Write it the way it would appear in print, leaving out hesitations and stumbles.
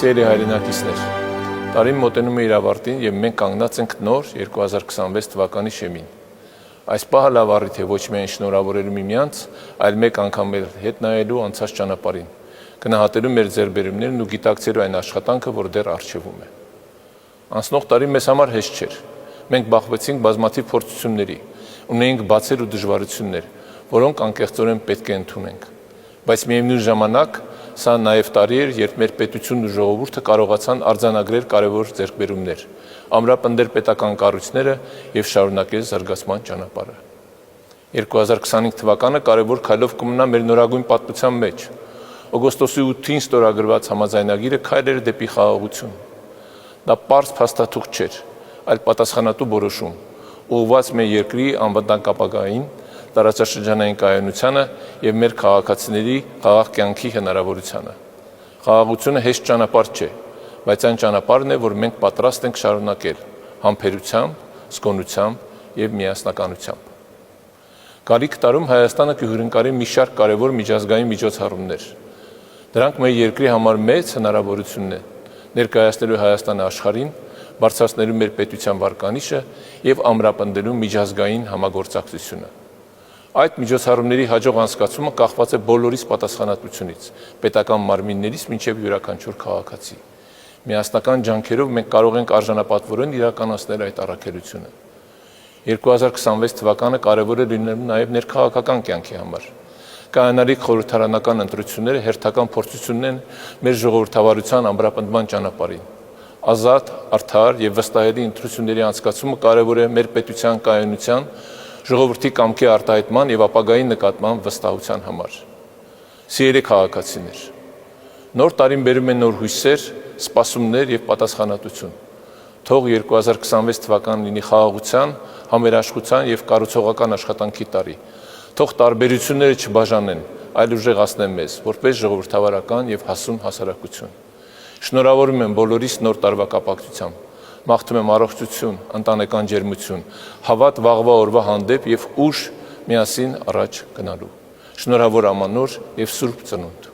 Սիրելի հայրենակիցներ, տարին մոտենում է իր ավարտին եւ մենք կանգնած ենք նոր 2026 թվականի շեմին։ Այս պահը լավ առիթ է ոչ միայն շնորհավորելու միմյանց, այլ մեկ անգամ էլ հետ նայելու անցած ճանապարհին, գնահատելու մեր ձեռքբերումներն ու գիտակցելու այն աշխատանքը, որ դեռ առջևում է։ Անցնող տարին մեզ համար հեշտ չէր։ Մենք բախվեցինք բազմաթիվ փորձությունների, ունեինք բացեր ու դժվարություններ, որոնք անկեղծորեն պետք է ընդունենք։ Բայց միևնույն ժամանակ սա նաև տարի էր, երբ մեր պետությունն ու ժողովուրդը կարողացան արձանագրել կարևոր ձեռքբերումներ, ամրապնդել պետական կառույցները եւ շարունակել զարգացման ճանապարհը։ 2025 թվականը կարևոր քայլով կմնա մեր նորագույն պատմության մեջ։ Օգոստոսի 8-ին ստորագրված համաձայնագիրը քայլ էր դեպի խաղաղություն։ Դա պարզ փաստաթուղթ չէր, այլ պատասխանատու որոշում, ուղղված մեր երկրի անվտանգ ապագային, տարածաշրջանային կայունությանը եւ մեր քաղաքացիների խաղաղ կյանքի հնարավորությանը։ Խաղաղությունը հեշտ ճանապարհ չէ, բայց այն ճանապարհն է, որ մենք պատրաստ ենք շարունակել համբերությամբ, զգոնությամբ եւ միասնականությամբ։ Գալիք տարում Հայաստանը կհյուրընկալի մի շարք կարևոր միջազգային միջոցառումներ։ Դրանք մեր երկրի համար մեծ հնարավորություն են ներկայացնելու Հայաստանը աշխարհին, բարձրացնելու մեր պետության վարկանիշը եւ ամրապնդելու միջազգային համագործակցությունը։ Այդ միջոցառումների հաջող անցկացումը կախված է բոլորիս պատասխանատվությունից, պետական մարմիններից մինչև յուրաքանչյուր քաղաքացի։ Միասնական ջանքերով մենք կարող ենք արժանապատվորեն իրականացնել այդ առաքելությունը։ 2026 թվականը կարևոր է լինելու նաև ներքաղաքական կյանքի համար։ Կայանալիք խորհրդարանական ընտրությունները հերթական փորձությունն են մեր ժողովրդավարության ամրապնդման ճանապարհին։ Ազատ, արդար եւ վստահելի ընտրությունների անցկացումը կարևոր է մեր պետության կայունության, ժողովրդի կամքի արտահայտման եւ ապագայի նկատմամբ վստահության համար։ Սիրելի քաղաքացիներ, նոր տարին բերում է նոր հույսեր, սպասումներ եւ պատասխանատվություն։ Թող 2026 թվականն լինի խաղաղության, համերաշխության եւ կառուցողական աշխատանքի տարի։ Թող տարբերությունները չբաժանեն, այլ ուժեղացնեն մեզ, որպես ժողովրդավարական եւ հասուն հասարակություն։ Շնորհավորում եմ բոլորիս նոր տարվա կապակցությամբ։ Մաղթում եմ առողջություն, ընտանեկան ջերմություն, հավատ վաղվա օրվա հանդեպ եւ ուժ միասին առաջ գնալու։ Շնորհավոր ամանոր եւ սուրբ ծնունդ։